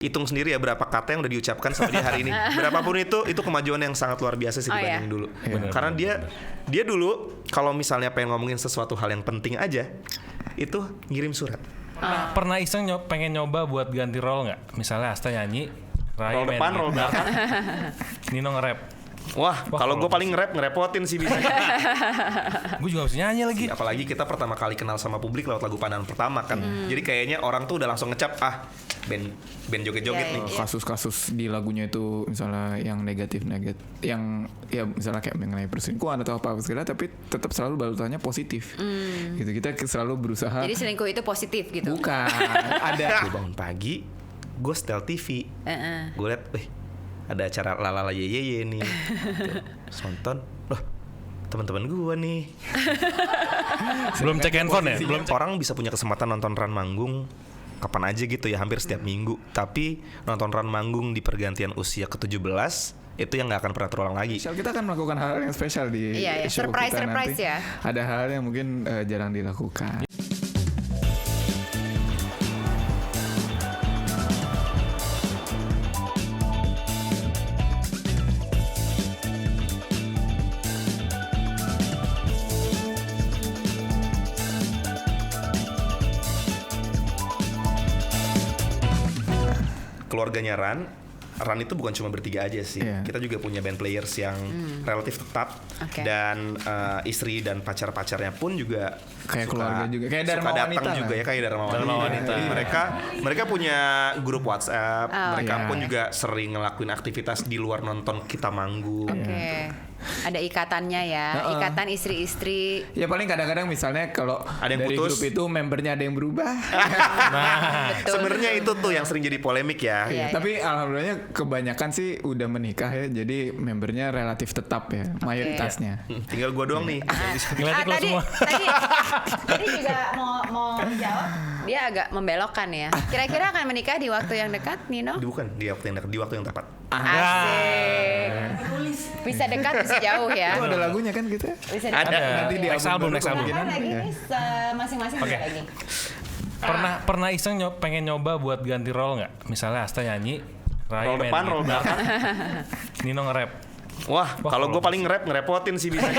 hitung sendiri ya berapa kata yang udah diucapkan sama dia hari ini. Berapapun itu kemajuan yang sangat luar biasa sih dibanding dulu. Karena dia dulu kalau misalnya pengen ngomongin sesuatu hal yang penting aja, itu ngirim surat. Pernah iseng pengen nyoba buat ganti role nggak? Misalnya Asta nyanyi, Rai Roll depan, roll belakang. Nino nge-rap. Wah kalau gue paling ngerepotin sih bisa. Gue juga harus nyanyi lagi. Apalagi kita pertama kali kenal sama publik lewat lagu Pandangan Pertama kan. Jadi kayaknya orang tuh udah langsung ngecap band joget-joget nih. Kasus-kasus di lagunya itu misalnya yang negatif, yang ya misalnya kayak mengenai perselingkuhan atau apa segala, tapi tetap selalu balutannya positif. Gitu, kita selalu berusaha. Jadi selingkuh itu positif gitu? Bukan. Ada. Gue bangun pagi, gue setel TV, gue liat, ada acara lalala yeye nih, terus nonton, loh teman-teman gue nih. Belum cek handphone ya? Belum. Orang bisa punya kesempatan nonton Ran manggung kapan aja gitu ya, hampir setiap minggu. Tapi nonton Ran manggung di pergantian usia ke-17 itu yang nggak akan pernah terulang lagi. Kita akan melakukan hal yang spesial di show surprise kita nanti. Ya. Ada hal yang mungkin jarang dilakukan. Keluarganya Ran itu bukan cuma bertiga aja sih. Kita juga punya band players yang relatif tetap dan istri dan pacar-pacarnya pun juga kayak keluarga juga, kayak Dharma Wanita juga ya, kayak Dharma Wanita. Mereka punya grup WhatsApp. Mereka pun juga sering ngelakuin aktivitas di luar nonton kita manggung. Ada ikatannya ya, ikatan istri-istri. Ya paling kadang-kadang misalnya kalau ada yang dari putus, grup itu membernya ada yang berubah. Sebenarnya itu tuh yang sering jadi polemik ya. Tapi alhamdulillah kebanyakan sih udah menikah ya, jadi membernya relatif tetap ya, mayoritasnya. Tinggal gua doang nih. Tadi juga mau jawab, dia agak membelokkan ya. Kira-kira akan menikah di waktu yang dekat, Nino? Bukan di waktu yang dekat, di waktu yang tepat. Asik. Bisa dekat, bisa jauh ya. Itu ada lagunya kan gitu. Bisa ada. Nanti di next album. Lagi masing-masing lagi. Pernah iseng pengen nyoba buat ganti role nggak? Misalnya Asta nyanyi, Rai roll depan, roll belakang. Nino nge-rap. Wah kalau gue paling ngerepotin sih bisa.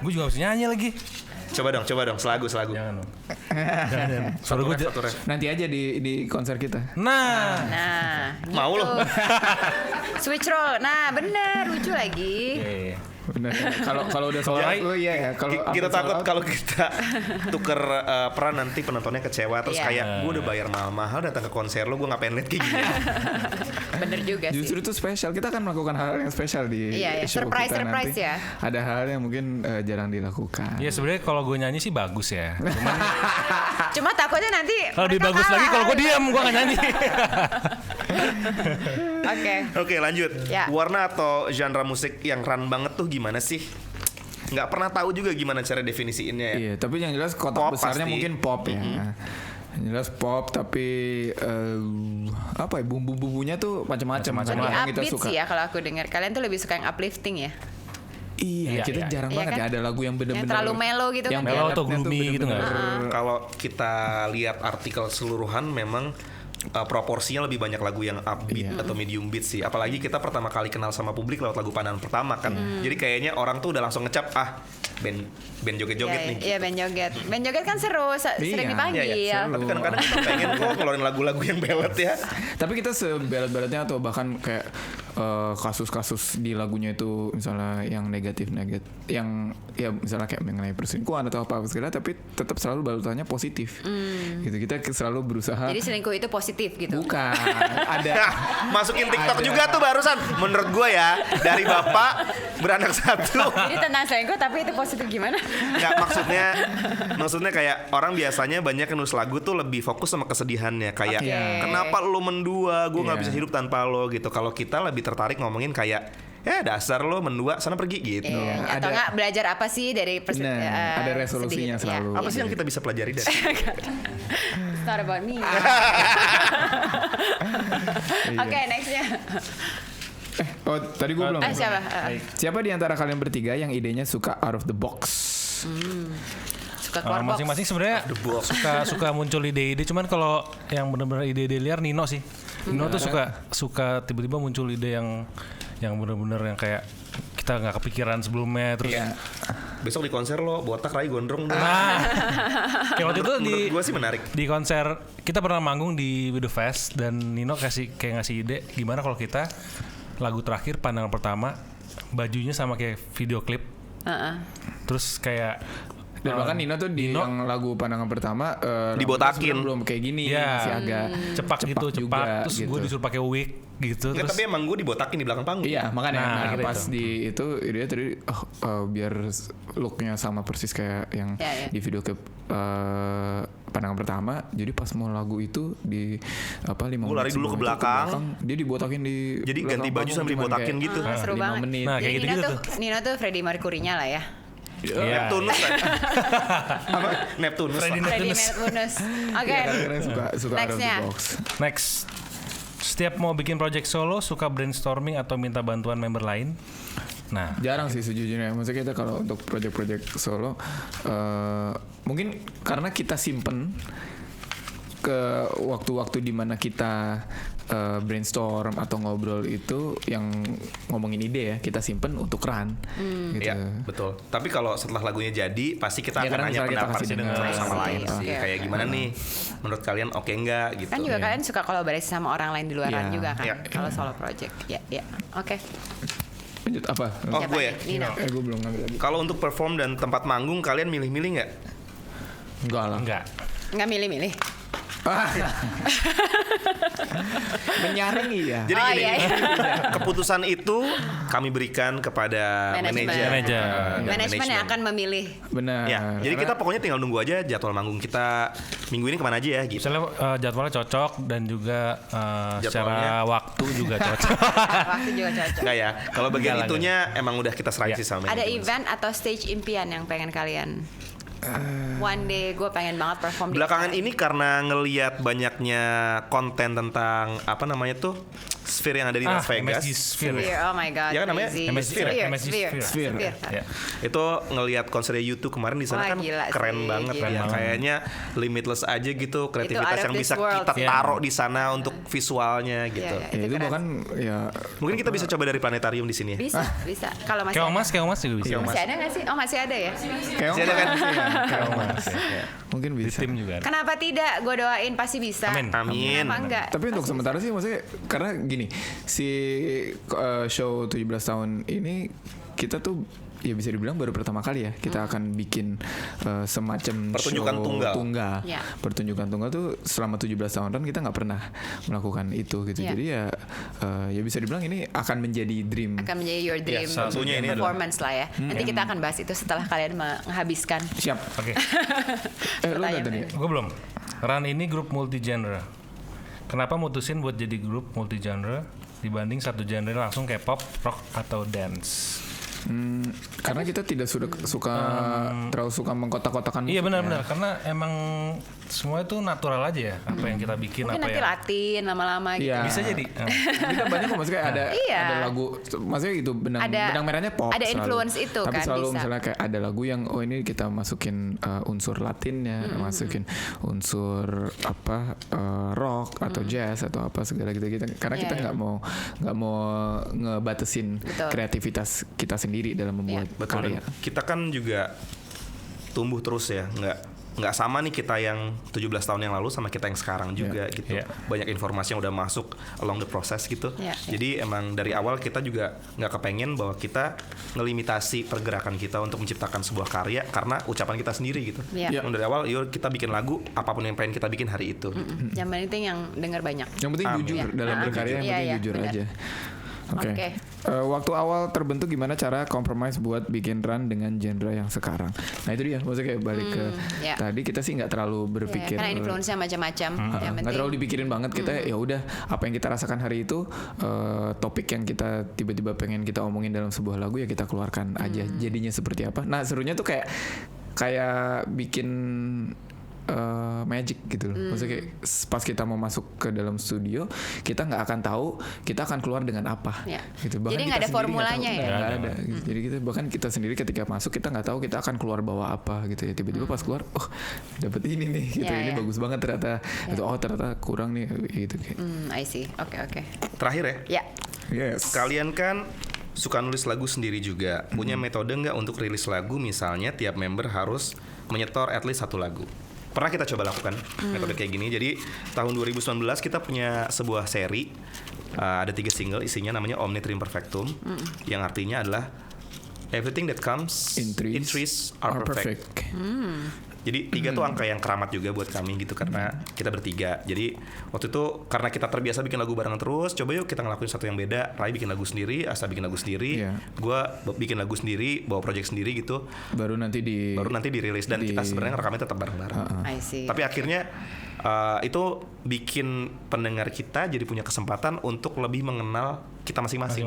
Gue juga harus nyanyi lagi. Coba dong, selagu. Jangan dong. Suara gue nanti aja di konser kita. Nah, gitu. Mau loh. Switch role. Nah, bener, lucu lagi. Benar. Kalau udah soal ya. Kalau kita takut kalau kita tuker peran nanti penontonnya kecewa terus kayak gue udah bayar mahal-mahal datang ke konser lo, gue nggak pengen lihat kayak gini. Bener juga sih. Justru itu spesial. Kita akan melakukan hal yang spesial di show kita surprise nanti. ya. Ada hal yang mungkin jarang dilakukan. Iya sebenarnya kalau gue nyanyi sih bagus ya. Cuma takutnya nanti kalau lebih bagus lagi kalau gue diam, gue nggak nyanyi. Oke, lanjut. Warna atau genre musik yang Ran banget tuh gimana sih? Nggak pernah tahu juga gimana cara definisiinnya ya. Iya, tapi yang jelas kotak pop besarnya pasti. mungkin pop ya. Yang jelas pop, tapi apa ya, bumbu-bumbunya tuh macam-macam. Lebih yang kita upbeat suka. sih ya kalau aku dengar. Kalian tuh lebih suka yang uplifting ya? Iya, kita jarang banget kan? ya ada lagu yang benar-benar yang terlalu mellow gitu yang kan? Mellow atau gloomy gitu nggak? Kalau kita lihat artikel keseluruhan memang proporsinya lebih banyak lagu yang upbeat atau medium beat sih. Apalagi kita pertama kali kenal sama publik lewat lagu Pandangan Pertama kan. Jadi kayaknya orang tuh udah langsung ngecap band joget-joget nih. Iya, band joget. Band joget kan seru, sering dipanggil. Iya. Tapi kadang-kadang kita pengen kok ngeluarin lagu-lagu yang ballad ya. Tapi kita sebelat-belatnya atau bahkan kayak kasus-kasus di lagunya itu misalnya yang negatif, yang ya misalnya kayak mengenai perselingkuhan atau apa segala, tapi tetap selalu balutannya positif. Gitu, kita selalu berusaha. Jadi selingkuh itu positif gitu? Bukan. Ada. Masukin TikTok juga tuh barusan. Menurut gue ya, dari bapak beranak satu. Jadi tentang selingkuh tapi itu positif gimana? Nggak, maksudnya kayak orang biasanya banyak yang nulis lagu tuh lebih fokus sama kesedihannya. Kayak kenapa lo mendua, gue gak bisa hidup tanpa lo gitu. Kalau kita lebih tertarik ngomongin kayak dasar lo mendua, sana pergi gitu. Atau nggak belajar apa sih dari ada resolusinya selalu. Apa sih yang kita bisa pelajari dari It's not about me. Oke, nextnya. Tadi gue belum. Siapa di antara kalian bertiga yang idenya suka out of the box? Suka keluar box. Masing-masing sebenarnya suka muncul ide-ide. Cuman kalau yang benar-benar ide-ide liar Nino sih. Nino tuh suka tiba-tiba muncul ide yang benar-benar yang kayak kita nggak kepikiran sebelumnya terus. Iya. Besok di konser lo botak rai gondrong deh. Nah, kayak waktu itu Menurut gue sih menarik. di konser kita pernah manggung di Widow Fest dan Nino ngasih ide gimana kalau kita lagu terakhir pandangan pertama bajunya sama kayak video klip. Terus kayak Dan bahkan Nino tuh di Nino- yang lagu pandangan pertama Dibotakin. rambutnya belum kayak gini, Iya. masih agak cepak gitu, cepak. juga, Terus gitu. gue disuruh pakai wig gitu. Nggak, Terus tapi emang gue dibotakin di belakang panggung. Iya, makanya Nah, nah, gitu pas itu. di itu dia tadi biar looknya sama persis kayak yang Iya. di video klip pandangan pertama. Jadi pas mau lagu itu di 5 Gua lari menit dulu ke sebelum itu belakang. dia dibotakin di Jadi belakang ganti baju panggung, sambil cuman dibotakin kayak gitu. Seru 5 banget. menit. Nah, kayak Jadi gitu-gitu Nino tuh Freddie Mercury-nya lah ya. Iya, Neptunus iya. apa? Neptunus. Freddie Pak. Freddie Neptunus. Mercury. Oke. Kadang-kadang suka out of the Nextnya. box. Next. Setiap mau bikin project solo suka brainstorming atau minta bantuan member lain. Nah, Jarang sih sejujurnya. Maksudnya kita kalau untuk project-project solo mungkin karena kita simpen ke waktu-waktu dimana kita brainstorm atau ngobrol itu yang ngomongin ide ya kita simpen untuk run gitu. Iya, betul. Tapi kalau setelah lagunya jadi, pasti kita Ya, akan karena nanya misalnya kita pendapat kasih sih dengan dengar. satu sama I see. lain sih. Oke, Kayak oke. gimana nih? Menurut kalian oke nggak gitu? Kan juga Iya. kalian suka kolaborasi sama orang lain di luaran Iya. juga kan. Iya. Kalau solo project. Ya, ya. Oke. Lanjut apa? Oh, Siapa gue ya? nih? Nino. Gue belum ngambil lagi. Kalau untuk perform dan tempat manggung, kalian milih-milih nggak? Enggak lah. enggak. Nggak milih-milih. Menyaring iya. Jadi Oh, gini, iya, iya. keputusan itu kami berikan kepada Manajemen. manajer. Manajer. Manajemen yang akan memilih. Benar. Ya, jadi kita pokoknya tinggal nunggu aja jadwal manggung kita minggu ini kemana aja ya gitu. Misalnya jadwalnya cocok dan juga secara Jadwalnya. waktu juga cocok. Waktu juga cocok. Enggak ya, kalau bagian Enggak lah, itunya emang udah kita serahin Iya. sih sama Ada manajemen. event atau stage impian yang pengen kalian? One day gue pengen banget perform Belakangan di ini karena ngelihat banyaknya konten tentang apa namanya tuh Sphere yang ada di Las Vegas. MSG Sphere. Sphere. Oh my god. Ya kan namanya? crazy. MSG Sphere. MSG Sphere. Sphere. Ya. Itu ngelihat konsernya YouTube kemarin di sana Wah, kan gila keren sih, banget gila. ya. Keren Kayaknya limitless aja gitu kreativitas out of yang this bisa world kita sih. taruh di sana untuk visualnya gitu. Iya, Ya, itu keren. bahkan ya Mungkin kita bisa coba dari planetarium di sini ya. Bisa, bisa. Kalau masih Keong ada. Mas juga bisa. Keong Mas. Masih ada nggak sih? Oh masih ada ya. kayak Masih ada kan? Keong Mas. Ya. mungkin Di bisa. tim juga ada. Kenapa tidak? Gue doain pasti bisa. Amin. Amin. Kenapa enggak? Tapi untuk Pasti sementara sih maksudnya karena gini si show 17 tahun ini kita tuh ya bisa dibilang baru pertama kali ya kita akan bikin semacam Pertunjukan show tunggal. Ya. Pertunjukan tunggal tuh selama 17 tahun kan kita nggak pernah melakukan itu gitu. Ya. Jadi ya bisa dibilang ini akan menjadi dream. akan menjadi your dream Ya, salah satunya ini adalah- performance lah ya. Nanti kita akan bahas itu setelah kalian menghabiskan. Siap. Oke. Lu udah Pertanyaan tadi. tadi. Gue belum. Run ini grup multi genre. Kenapa mutusin buat jadi grup multi genre dibanding satu genre langsung kayak pop, rock atau dance? Karena kita tidak suka terlalu suka mengkotak-kotakan. Iya musik ya. benar-benar karena emang semua itu natural aja ya apa yang kita bikin Mungkin apa nanti yang latin lama-lama gitu. Iya. bisa jadi. Kita banyak kok maksudnya ada Iya. ada lagu maksudnya itu benang merahnya pop ada selalu. influence itu tapi kan, selalu bisa. misalnya kayak ada lagu yang ini kita masukin unsur latinnya masukin unsur rock atau jazz atau apa segala gitu karena Iya, kita iya. nggak mau ngebatasin Betul. kreativitas kita sendiri dalam membuat Betul. karya. Dan kita kan juga tumbuh terus ya, nggak sama nih kita yang 17 tahun yang lalu sama kita yang sekarang juga gitu. Iya. Banyak informasi yang udah masuk along the process gitu. Iya, iya. Jadi emang dari awal kita juga nggak kepengen bahwa kita ngelimitasi pergerakan kita untuk menciptakan sebuah karya karena ucapan kita sendiri gitu. Iya. Yang dari awal yuk kita bikin lagu apapun yang pengen kita bikin hari itu. Gitu. Yang penting yang dengar banyak. Yang penting Amin. jujur Iya. dalam Ah, berkarya yang iya, penting iya, jujur benar. aja. Oke. Oke. Waktu awal terbentuk gimana cara compromise buat bikin run dengan genre yang sekarang? Nah itu dia, maksudnya kayak balik ke ya. tadi kita sih nggak terlalu berpikir. Karena influence-nya macam-macam. Yang Nggak penting terlalu dipikirin banget kita ya udah apa yang kita rasakan hari itu topik yang kita tiba-tiba pengen kita omongin dalam sebuah lagu ya kita keluarkan aja jadinya seperti apa. Nah serunya tuh kayak bikin magic gitu loh. Maksudnya kayak pas kita mau masuk ke dalam studio, kita nggak akan tahu kita akan keluar dengan apa. Gitu. Bahkan jadi nggak ada kita sendiri formulanya nggak ya. tahu, nggak ada. Gitu. Jadi kita sendiri ketika masuk kita nggak tahu kita akan keluar bawa apa gitu ya. Tiba-tiba pas keluar, dapet ini nih gitu. Ini bagus banget ternyata. Gitu, ternyata kurang nih gitu kayak. I see. Oke. Terakhir ya. Yes. Kalian kan suka nulis lagu sendiri juga. Punya metode nggak untuk rilis lagu? Misalnya tiap member harus menyetor at least 1 lagu. Pernah kita coba lakukan metode kayak gini. Jadi tahun 2019 kita punya sebuah seri, ada 3 single, isinya namanya Omnitrium Perfectum, yang artinya adalah everything that comes in trees are perfect. Jadi 3 tuh angka yang keramat juga buat kami gitu, karena kita bertiga. Jadi waktu itu karena kita terbiasa bikin lagu barengan terus, coba yuk kita ngelakuin satu yang beda. Rai bikin lagu sendiri, Asta bikin lagu sendiri, gua bikin lagu sendiri, bawa project sendiri gitu. Baru nanti dirilis, dan kita sebenarnya ngerekamnya tetap bareng-bareng. Tapi akhirnya itu bikin pendengar kita jadi punya kesempatan untuk lebih mengenal kita masing-masing.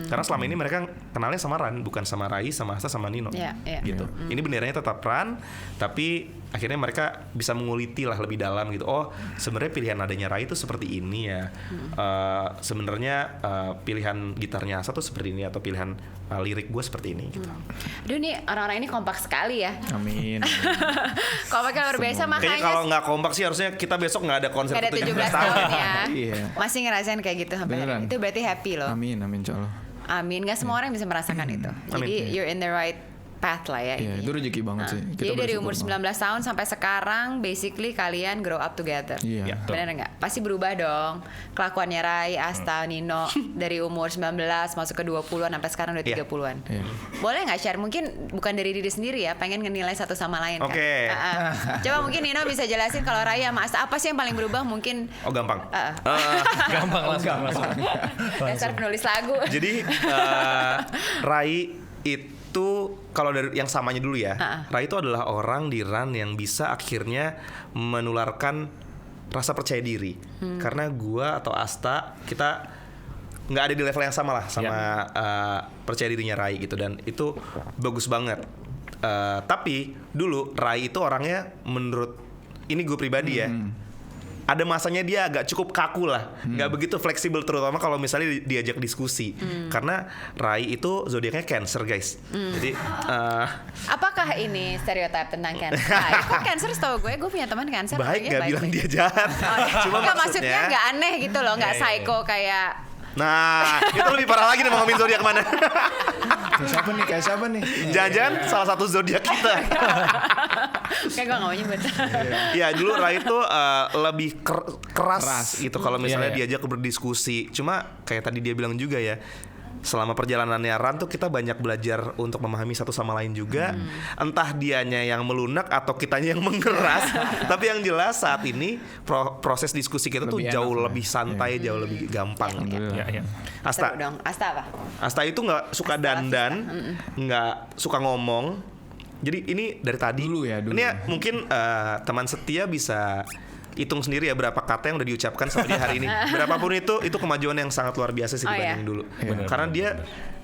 Karena selama ini mereka kenalnya sama Ran, bukan sama Rai, sama Asta, sama Nino. Gitu. Ini benderanya tetap Ran, tapi akhirnya mereka bisa menguliti lah lebih dalam gitu. Oh, sebenarnya pilihan nadanya Rai itu seperti ini ya. Sebenarnya pilihan gitarnya Asta tuh seperti ini, atau pilihan lirik gue seperti ini gitu. Aduh, nih orang-orang ini kompak sekali ya. Amin. Kompaknya luar biasa. Kayaknya makanya kalau nggak kompak sih harusnya kita besok nggak ada konser nggak ada 17 tahun ya. Masih ngerasain kayak gitu sampai hari ini. Itu berarti happy loh. Amin insyaallah. Amin. Nggak semua orang bisa merasakan itu. Jadi you're in the right path lah ya. Itu rezeki banget sih. Jadi dari umur 19 tahun sampai sekarang basically kalian grow up together. Benar nggak? Pasti berubah dong kelakuannya Rai, Asta, Nino dari umur 19 masuk ke 20-an sampai sekarang udah 30-an. Boleh nggak share, mungkin bukan dari diri sendiri ya, pengen ngenilai satu sama lain kan. Coba mungkin Nino bisa jelasin kalau Rai sama Asta apa sih yang paling berubah mungkin. Gampang. Gampang langsung. Dasar penulis lagu. Jadi Rai itu kalau dari yang samanya dulu ya, Rai itu adalah orang di Ran yang bisa akhirnya menularkan rasa percaya diri. Karena gua atau Asta, kita nggak ada di level yang sama lah sama percaya dirinya Rai gitu, dan itu bagus banget. Tapi dulu Rai itu orangnya, menurut ini gue pribadi ya, ada masanya dia agak cukup kaku lah, nggak begitu fleksibel, terutama kalau misalnya diajak diskusi. Karena Rai itu zodiaknya Cancer guys. Jadi apakah ini stereotip tentang Cancer? Kok Cancer setahu gue punya teman Cancer. Baik, nggak bilang dia jahat. Cuma maksudnya nggak aneh gitu loh, nggak psycho kayak. Nah, itu lebih parah lagi nih mau ngomongin zodiak mana. Kayak siapa nih? Jangan salah satu zodiak kita. Kayak gue gak mau nyebut. Ya dulu Rai itu lebih keras gitu kalau misalnya diajak berdiskusi. Cuma kayak tadi dia bilang juga ya, selama perjalanannya Ran tuh kita banyak belajar untuk memahami satu sama lain juga. Entah dianya yang melunak atau kitanya yang mengeras. Tapi yang jelas saat ini proses diskusi kita tuh jauh lebih santai, jauh lebih gampang. Asta, Asta apa? Asta itu nggak suka dandan, nggak suka ngomong. Jadi ini dari tadi. Dulu. Ini ya, mungkin teman setia bisa hitung sendiri ya berapa kata yang udah diucapkan sama dia hari ini. Berapapun itu kemajuan yang sangat luar biasa sih dibanding dulu. Karena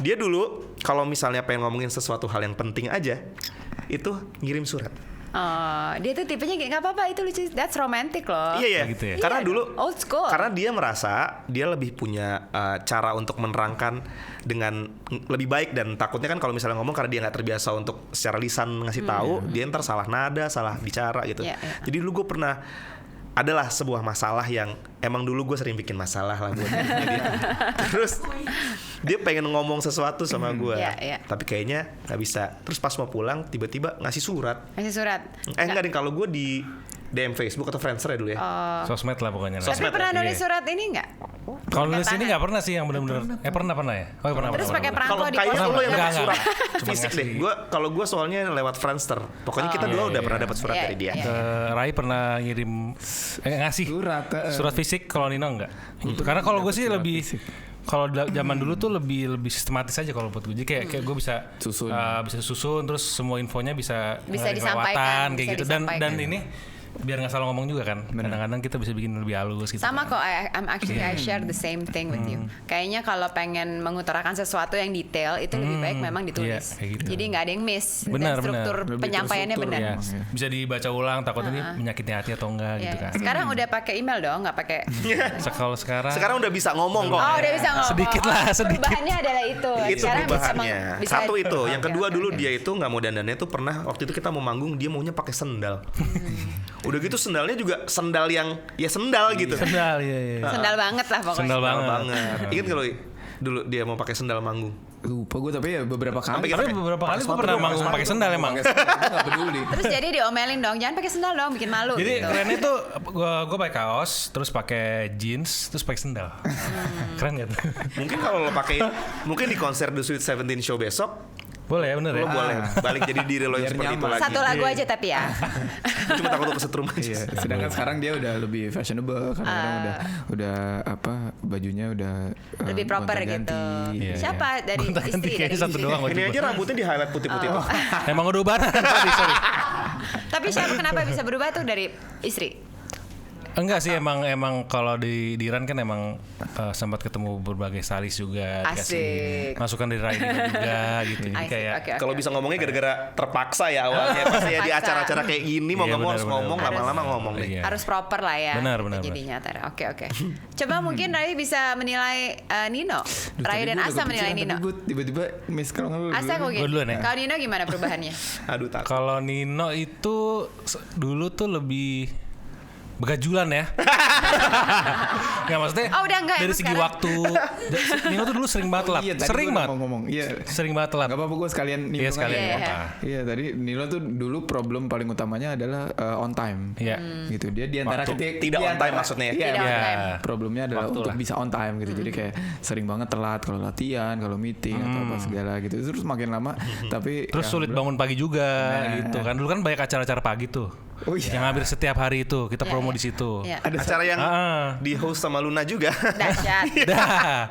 dia dulu kalau misalnya pengen ngomongin sesuatu hal yang penting aja, itu ngirim surat. Dia tuh tipenya kayak nggak apa-apa, itu lucu, that's romantic loh. Iya. Gitu ya? Karena dulu old school. Karena dia merasa dia lebih punya cara untuk menerangkan dengan lebih baik, dan takutnya kan kalau misalnya ngomong karena dia nggak terbiasa untuk secara lisan ngasih tahu, dia ntar salah nada, salah bicara gitu. Jadi dulu gue pernah adalah sebuah masalah yang emang dulu gue sering bikin masalah lah buat dia. Terus dia pengen ngomong sesuatu sama gue, tapi kayaknya nggak bisa. Terus pas mau pulang tiba-tiba ngasih surat. Enggak deh, kalau gue di DM Facebook atau Friendster ya dulu ya. Sosmed lah pokoknya. Tapi pernah nulis surat ini nggak? Kalau nulis ini nggak pernah sih yang benar-benar. Pernah ya? Oh pernah. Terus pakai perangko Kalau di kayaknya pos. lo yang dapat surat Cuma fisik ngasih. deh. Kalau gue soalnya lewat Friendster. Pokoknya kita dulu udah pernah dapat surat dari dia. Rai pernah ngirim ngasih surat fisik, kalau Nino enggak. Gitu. Karena kalau gue sih lebih, kalau zaman dulu tuh lebih sistematis aja kalau buat gue. Jadi kayak gue bisa susun terus semua infonya bisa disampaikan kayak gitu. Dan ini biar nggak salah ngomong juga kan. Kadang-kadang kita bisa bikin lebih halus gitu. Sama kan. kok, I share the same thing with you. Kayaknya kalau pengen mengutarakan sesuatu yang detail itu lebih baik memang ditulis. Kayak gitu. Jadi nggak ada yang miss. Benar, Dan struktur benar. penyampaiannya Lebih benar. Ya, bisa dibaca ulang takutnya ini menyakiti hati atau enggak Iya, gitu iya. kan. Sekarang udah pakai email dong, nggak pakai. Kalau sekarang udah bisa ngomong kok. Oh, udah bisa ngomong. Sedikit lah, sedikit. Perubahannya adalah itu. Itu Sekarang perubahannya. bisa Satu itu, yang Oke, kedua oke, dulu oke. dia itu nggak mau dandannya tuh pernah waktu itu kita mau manggung dia maunya pakai sendal. Udah gitu sendalnya juga sendal yang ya sendal gitu. sendal ya. Sendal banget lah pokoknya. Sendal Sendal banget. banget. Ingat kalau dulu dia mau pakai sendal manggung. Lupa gue tapi ya beberapa kali. Tapi beberapa kali gue pernah manggung pakai sendal emang. Gue gak peduli. Terus jadi diomelin dong, jangan pakai sendal dong, bikin malu. Jadi gitu. kerennya tuh gue pakai kaos, terus pakai jeans, terus pakai sendal. Keren gak tuh? Mungkin kalau lo pakai mungkin di konser The Sweet 17 show besok Boleh ya bener ya. lo boleh balik jadi diri lo yang Biar seperti itu nyaman. lagi. Satu lagu aja tapi ya. Gue cuma takut lo kesetrum aja. Iya, sedangkan sekarang dia udah lebih fashionable, kadang-kadang udah apa bajunya udah Lebih proper gonta-ganti. gitu. Iya, Siapa dari Gonta-ganti istri? kayaknya Dari satu doang. Ini aja rambutnya di highlight putih-putih tuh. Emang udah ubanan. sorry. Tapi siapa kenapa bisa berubah tuh dari istri? Enggak sih emang kalau di Iran kan emang sempat ketemu berbagai stylist juga, Asik. dikasih masukan dari Raida juga gitu. Jadi I see, kayak oke, oke. Kalau bisa ngomongnya gara-gara terpaksa ya awalnya pas ya di Terpaksa. acara-acara kayak gini mau Iya, nggak mau benar, harus benar, ngomong benar. lama-lama ngomong deh. Iya. Harus proper lah ya. Benar, gitu benar, jadinya Tara. Oke. Coba mungkin Rai bisa menilai Nino. Duh, Rai tadi dan gua udah Asa menilai kepikiran, Nino. tapi gua tiba-tiba miss kalau nggak Asa mungkin. Gua duluan ya. Kalau Nino gimana perubahannya? Aduh takut. kalau Nino itu dulu tuh lebih begajulan ya. Nggak maksudnya Oh, udah enggak, dari emang segi sekarang? waktu. Nino tuh dulu sering banget telat. Iya, tadi Sering gua banget. mau ngomong. Iya. Sering banget telat. Gak apa-apa gue sekalian Iya nimbrung sekalian. aja. Iya. apa. Iya tadi Nilo tuh dulu problem paling utamanya adalah on time. Iya. Gitu dia di antara Waktu. ketika Tidak di on time antara- maksudnya ya? Iya, Tidak on iya. time. Problemnya adalah Waktu untuk lah. bisa on time gitu. Jadi kayak sering banget telat kalau latihan, kalau meeting atau apa segala gitu. Terus makin lama tapi Terus ya, sulit bangun pagi juga Nah. gitu kan. Dulu kan banyak acara-acara pagi tuh. Oh iya. Yang hampir setiap hari itu kita promo di situ. Iya. Ada Acara yang Ah. di host sama Luna juga. Dahsyat. Dah.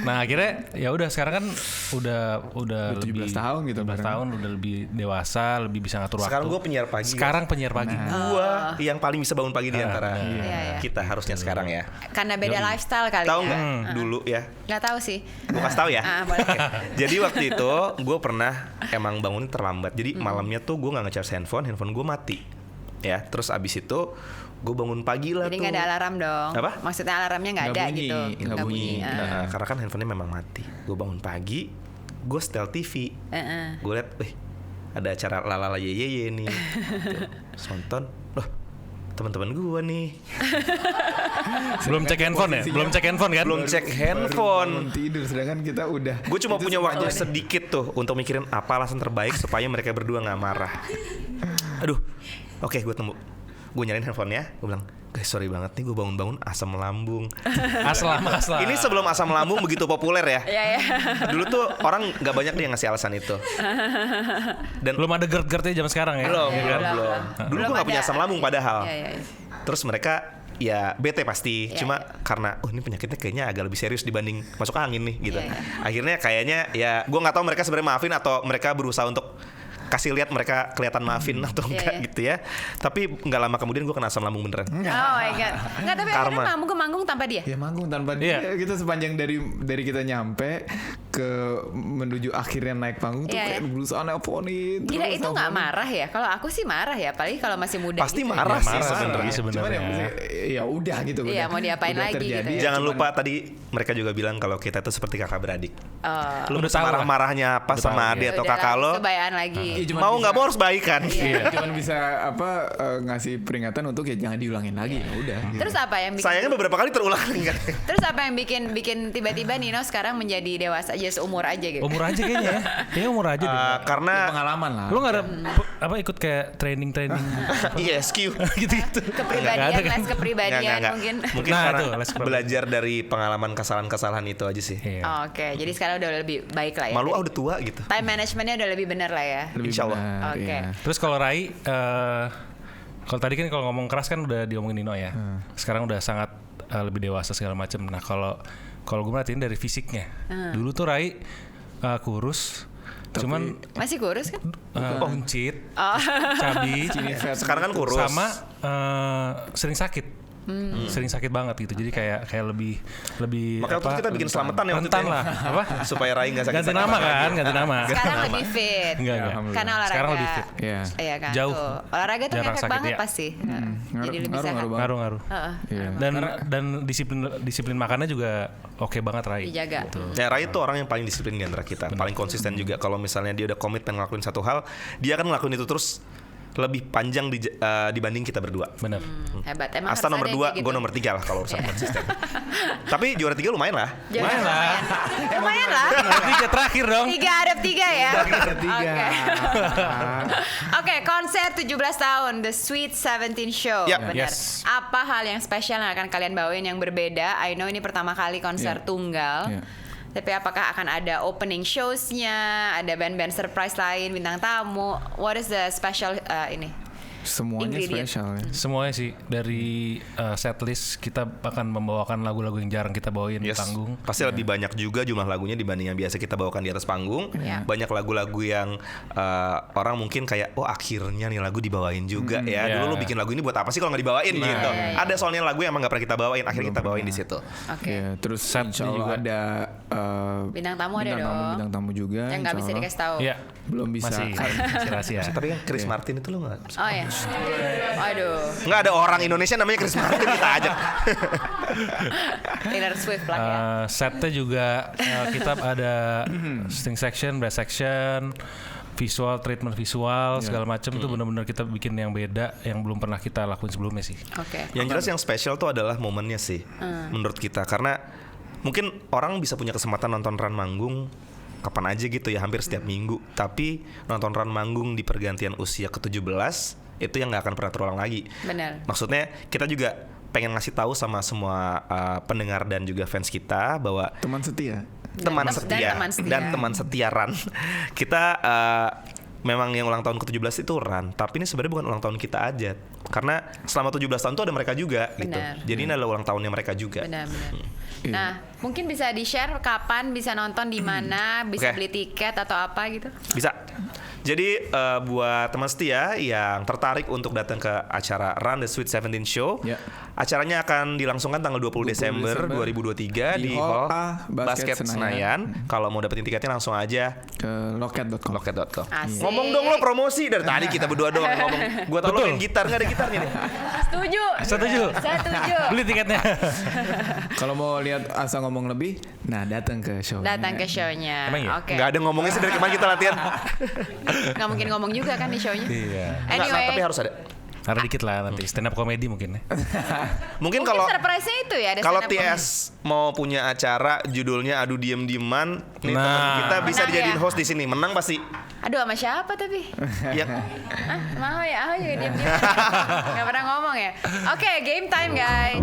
Nah, akhirnya ya udah sekarang kan udah 17 tahun gitu 17 bareng. tahun udah lebih dewasa, lebih bisa ngatur waktu. Sekarang gue penyiar pagi. Sekarang penyiar pagi. Gua yang paling bisa bangun pagi di antara Iya, iya. kita harusnya sekarang ya. Karena beda lifestyle kali Tahu ya. nggak dulu ya? Nggak tahu sih. Gue kasih tahu ya. Boleh. Jadi waktu itu gue pernah emang bangun terlambat. Jadi malamnya tuh gue nggak ngecharge handphone gue mati. Ya, terus abis itu gue bangun pagi lah Jadi tuh. nggak ada alarm dong. Apa? Maksudnya alarmnya nggak Nggak ada bunyi, gitu. nggak bunyi. Ah. Nah, karena kan handphonenya memang mati. Gue bangun pagi, gue setel TV. Gue liat, ada acara lalala yeye nih. Gitu. Terus nonton, loh teman-teman gue nih. Belum cek handphone ya? Belum cek handphone kan? Belum cek handphone. Bangun tidur sedangkan kita udah. Gue cuma Itu punya waktu sepanjang- sedikit tuh untuk mikirin apa alasan terbaik supaya mereka berdua nggak marah. Aduh, oke gue temu. Gue nyalain handphonenya, gue bilang, guys sorry banget nih gue bangun-bangun asam lambung. Aslam. Ini sebelum asam lambung begitu populer ya. Iya, iya. Dulu tuh orang nggak banyak nih yang ngasih alasan itu. Dan Belum ada GERD-GERD-nya zaman sekarang ya? belum, Iya, belum. belum. Dulu Belum gue nggak punya ada. asam lambung padahal. Iya, iya, iya. Terus mereka ya bete pasti. Iya, Cuma iya. karena ini penyakitnya kayaknya agak lebih serius dibanding masuk angin nih gitu. Iya, iya. Akhirnya kayaknya ya gue nggak tahu mereka sebenarnya maafin atau mereka berusaha untuk kasih lihat mereka kelihatan maafin atau Iya, enggak iya. gitu ya. Tapi nggak lama kemudian gue kena asam lambung beneran. Oh my god. Nggak, tapi Karma. akhirnya manggung tanpa dia. Ya manggung tanpa dia Iya. kita sepanjang dari kita nyampe ke menuju akhirnya naik panggung tuh Iya, kayak iya. berusaha nelponin. Gila terus itu nggak nelponin. marah ya? Kalau aku sih marah ya, apalagi kalau masih muda. Pasti gitu. marah Ya, sih marah sebenarnya. sebenarnya. Cuman ya, maksudnya, ya udah gitu. Iya, mau diapain udah lagi terjadi, gitu ya. Jangan cuman- lupa tadi mereka juga bilang kalau kita tuh seperti kakak beradik. Oh, Lu Udah tahu lah. marah-marahnya apa Udah sama tahu, adik ya. atau udah kakak lo? kebayaan lagi. Iya, cuman Mau bisa- nggak mau harus baikan. Iya, cuman bisa apa ngasih peringatan untuk ya jangan diulangin lagi. Ya udah. gitu. Terus apa yang bikin Sayangnya beberapa kali terulang kan. Terus apa yang bikin tiba-tiba Nino sekarang menjadi dewasa aja seumur aja gitu? Umur aja kayaknya ya. Kayaknya umur aja deh. Karena Ya, pengalaman lah. Lu gak ada apa ikut kayak training ISQ. gitu-gitu. Kepribadian, Nggak ada kan? les kepribadian Nggak. mungkin. Mungkin Nah, karena tuh, les kepribadian. belajar dari pengalaman kesalahan-kesalahan itu aja sih. Iya. Oh, oke, jadi sekarang udah lebih baik lah ya. Malu udah tua gitu. Time managementnya udah lebih benar lah ya. Lebih Insya Allah. benar, Oke. iya. Terus kalau Rai, kalau tadi kan kalau ngomong keras kan udah diomongin Nino ya. Sekarang udah sangat lebih dewasa segala macam. Nah kalau gue merhatiin dari fisiknya, dulu tuh Rai kurus, Cuman Masih kurus kan? buncit, cabi, Sekarang kan kurus. sama sering sakit. Sering sakit banget gitu. Jadi kayak lebih Makanya waktu itu kita bikin selamatan ya waktu itu rentan ya. lah. Apa? Supaya Rai nggak sakit. Ganti nama kan, ganti nama. Sekarang lebih fit. Enggak. Karena olahraga. Sekarang lebih fit. Iya. Iya kan. Jauh. Tuh. Olahraga tuh Jarang ngefek sakit, banget ya. pasti. Jadi lebih sehat. banget. Ngaruh. Heeh. Iya. Dan disiplin makannya juga oke banget Rai. Dijaga. Ya Rai itu orang yang paling disiplin di antara kita, paling konsisten juga. Kalau misalnya dia udah komitmen ngelakuin satu hal, dia akan ngelakuin itu terus lebih panjang dibanding kita berdua. Benar. Hebat. Emang Asta harus nomor ada 2, kayak gitu. gue nomor 3 lah kalau urusan konsisten. Tapi juara 3 lumayan lah. Lumayan lah. Lumayan lah. Tiga terakhir dong. 3 ada 3 ya. Tiga. Oke, konser 17 tahun The Sweet 17 Show. Yap. Benar. Yes. Apa hal yang spesial yang akan kalian bawain yang berbeda? I know ini pertama kali konser Yeah. tunggal. Yeah. Tapi apakah akan ada opening shows-nya, ada band-band surprise lain, bintang tamu? What is the special ini? Semuanya Ingredient. spesial ya. Semuanya sih dari setlist kita akan membawakan lagu-lagu yang jarang kita bawain di Yes. panggung. Pasti lebih banyak juga jumlah lagunya dibanding yang biasa kita bawakan di atas panggung. Yeah. Banyak lagu-lagu yang orang mungkin kayak akhirnya nih lagu dibawain juga ya. Yeah. Dulu lu bikin lagu ini buat apa sih kalau nggak dibawain gitu. Ada soalnya lagu yang emang nggak pernah kita bawain, akhirnya kita bawain di situ. Oke. Iya, terus Set insya Allah juga. ada Bintang tamu ada dong. bintang tamu juga. Yang nggak bisa insya Allah. dikasih tahu. Iya. Belum bisa. Masih rahasia. Tapi kan Chris Martin itu lu nggak? Oh ya. Aduh. Nggak ada orang Indonesia namanya Chris Martin kita ajak. Taylor Swift lah ya. Setnya juga kita ada string section, brass section, visual, treatment visual segala macam itu benar-benar kita bikin yang beda yang belum pernah kita lakuin sebelumnya sih. Oke. Yang jelas yang spesial tuh adalah momennya sih menurut kita, karena mungkin orang bisa punya kesempatan nonton Ran manggung kapan aja gitu ya, hampir setiap minggu, tapi nonton Ran manggung di pergantian usia ke-17 itu yang nggak akan pernah terulang lagi. Benar. Maksudnya kita juga pengen ngasih tahu sama semua pendengar dan juga fans kita bahwa Teman setia. teman Dan setia teman setia. dan teman setia Ran. Kita memang yang ulang tahun ke-17 itu Ran, tapi ini sebenarnya bukan ulang tahun kita aja. Karena selama 17 tahun itu ada mereka juga gitu. Benar. Jadi ini adalah ulang tahunnya mereka juga. Benar-benar. Nah, mungkin bisa di-share kapan bisa nonton di mana, bisa Oke. beli tiket atau apa gitu? Bisa. Jadi buat teman setia yang tertarik untuk datang ke acara Run the Sweet 17 Show, Ya. acaranya akan dilangsungkan tanggal 20 Desember 2023 di Hall A Basket Senayan. Kalau mau dapetin tiketnya langsung aja Ke loket.com. loket.com. Asik. Ngomong dong lo promosi dari tadi kita berdua doang yang ngomong. Gua tau lo main gitar, nggak ada gitarnya nih. Setuju. Setuju. Setuju. Beli tiketnya. Kalau mau lihat Asa ngomong lebih, nah datang ke show. Datang ke show-nya. Emang iya? Oke. Nggak ada ngomongnya sih dari kemarin kita latihan. Nggak mungkin ngomong juga kan di show-nya. Iya. Nggak, tapi harus ada. Ada dikit lah nanti stand up comedy mungkin ya. Mungkin Mungkin kalau surprise-nya itu ya ada kalau stand up TS mau punya acara judulnya Adu Diem-Dieman, nih Nah. teman kita bisa Menang dijadiin ya? host di sini. Menang pasti. comedy. Aduh, sama siapa tapi? Yang Mau ya, aku juga diam-diam. Nggak pernah ngomong ya. Oke, game time guys.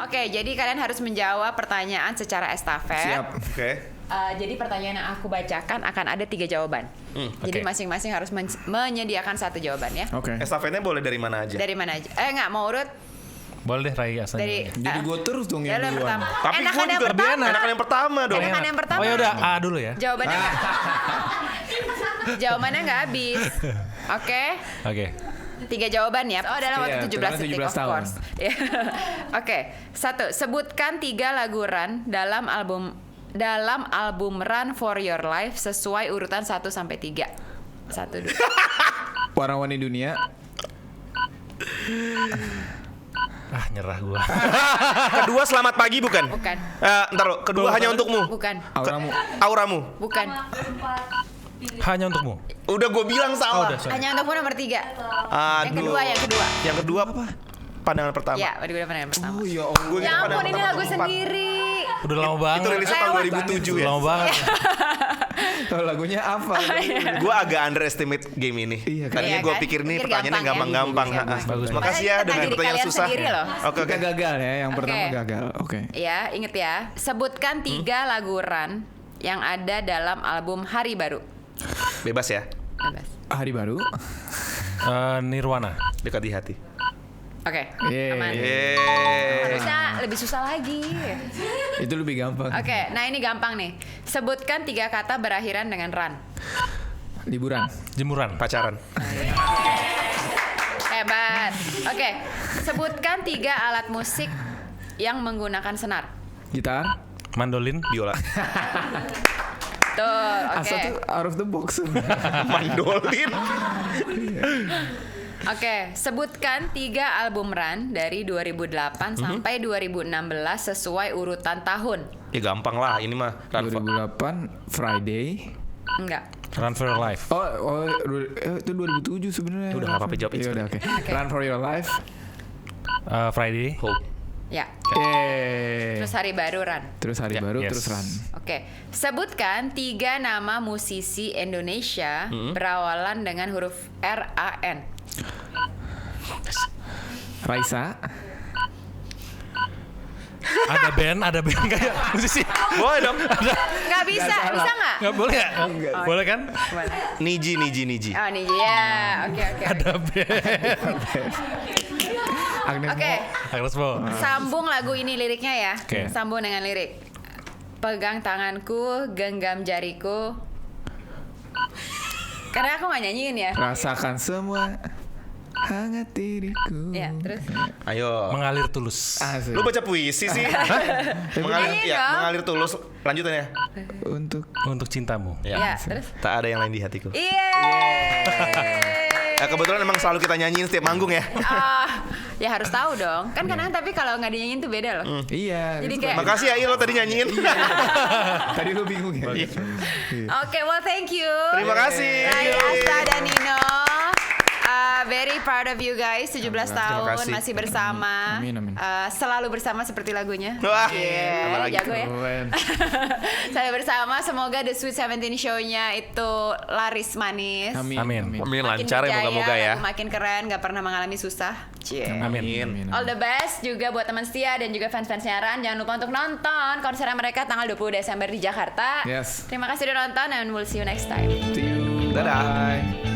Oke, jadi kalian harus menjawab pertanyaan secara estafet. Siap. Oke. Jadi pertanyaan yang aku bacakan akan ada 3 jawaban. Jadi oke. masing-masing harus menyediakan 1 jawaban ya. Oke. Estafetnya boleh dari mana aja? Dari mana aja? Nggak mau urut Boleh deh Rai asalnya. dari. Jadi gue terus dong Ya, yang lu yang duluan. pertama. Tapi Enakan gue yang juga pertama. enakan yang pertama dong. Enakan yang pertama. Oh ya udah A dulu ya. Jawabannya nggak. Jawabannya nggak habis. Oke. Oke. 3 jawaban ya. Oh, dalam waktu Iya, 17 detik 17 of tahun. course. Ya. Oke. 1. Sebutkan 3 lagu Run dalam album Run for Your Life sesuai urutan 1 sampai 3. 1 dulu. Warna-warni dunia. Nyerah gua. Kedua selamat pagi bukan? Bukan. Ntar lo, kedua hanya untukmu. Bukan. Auramu. Auramu. Bukan. Hanya untukmu. Udah gue bilang salah. udah, sorry. Hanya untukmu nomor 3. Aduh. Yang kedua. Yang kedua apa? Pandangan pertama. Ya, udah pandangan pertama. Oh ya Allah. Gua Ya ingat ampun, pandangan ini pertama lagu keempat. sendiri. Udah lama banget. Itu rilisnya tahun Lewat. 2007 ya. Lama banget. Tahu lagunya apa? Gue agak underestimate game ini. Iya, kan? Tadinya Iya, gue kan? pikir nih Pikir pertanyaannya gampang ya? gampang-gampang. Bagus, bagus. Makasih ya Makanya dengan kita pertanyaan diri susah. kalian sendiri loh. Oke, Kita oke. gagal ya, yang pertama Oke. gagal. Oke. Ya, inget ya. Sebutkan 3 lagu Run yang ada dalam album Hari Baru. Bebas ya. Bebas. Hari baru. Nirwana. Dekat di hati. Oke, aman. Harusnya lebih susah lagi. Itu lebih gampang. Oke, nah ini gampang nih. Sebutkan 3 kata berakhiran dengan ran. Liburan. Jemuran. Pacaran. Hebat. Oke, sebutkan 3 alat musik yang menggunakan senar. Gitar. Mandolin. Biola. Tuh, Asal oke. tuh out of the box. Mandolin. Oke, sebutkan 3 album Ran dari 2008 sampai 2016 sesuai urutan tahun. Ya gampang lah ini mah. 2008 Friday. Enggak. Run for your life. Itu 2007 sebenarnya. Udah, nggak apa-apa, jawab Iya, udah, oke. Run for your life. Friday. Hope. Ya. Yeay. Terus hari baru Ran. Terus hari Ya, baru yes. terus run. Oke, sebutkan 3 nama musisi Indonesia berawalan dengan huruf R-A-N. Raisa. Ada band kayak musisi. Boleh dong. Nggak bisa nggak? Nggak boleh ya? Boleh kan? Niji. Oh nih ya, oke. Ada band. Agnes Oke, Agnes Mo. sambung lagu ini liriknya ya. Oke. Sambung dengan lirik. Pegang tanganku, genggam jariku. Karena aku nggak nyanyiin ya. Rasakan semua hangat diriku. Ya, terus. Ayo. Mengalir tulus. Asik. Lu baca puisi sih. Nyanyi dong. Mengalir tulus. Lanjutan ya. Untuk cintamu. Ya, terus. Tak ada yang lain di hatiku. Iya. Nah, kebetulan emang selalu kita nyanyiin setiap manggung ya. Ya harus tahu dong. Kan kadang tapi kalau nggak dinyanyiin tuh beda loh. Iya. Jadi itu kayak- Makasih ya lo tadi nyanyiin. tadi lu bingung ya. Oke, well thank you. Terima kasih. Rai, Asta dan Nino. Very proud of you guys. 17 tahun kasih. masih bersama. Amin. Selalu bersama seperti lagunya. Wah, Yeah, apalagi. jago ya. Keren. Selalu bersama. Semoga The Sweet 17 show-nya itu laris manis. Amin. Amin. Amin, Makin lancar ya berjaya, moga-moga ya. makin keren, gak pernah mengalami susah. Cie. Amin. All the best juga buat teman setia dan juga fans-fansnya Ran. Jangan lupa untuk nonton konser mereka tanggal 20 Desember di Jakarta. Yes. Terima kasih udah nonton and we'll see you next time. See you. Dadah. Bye.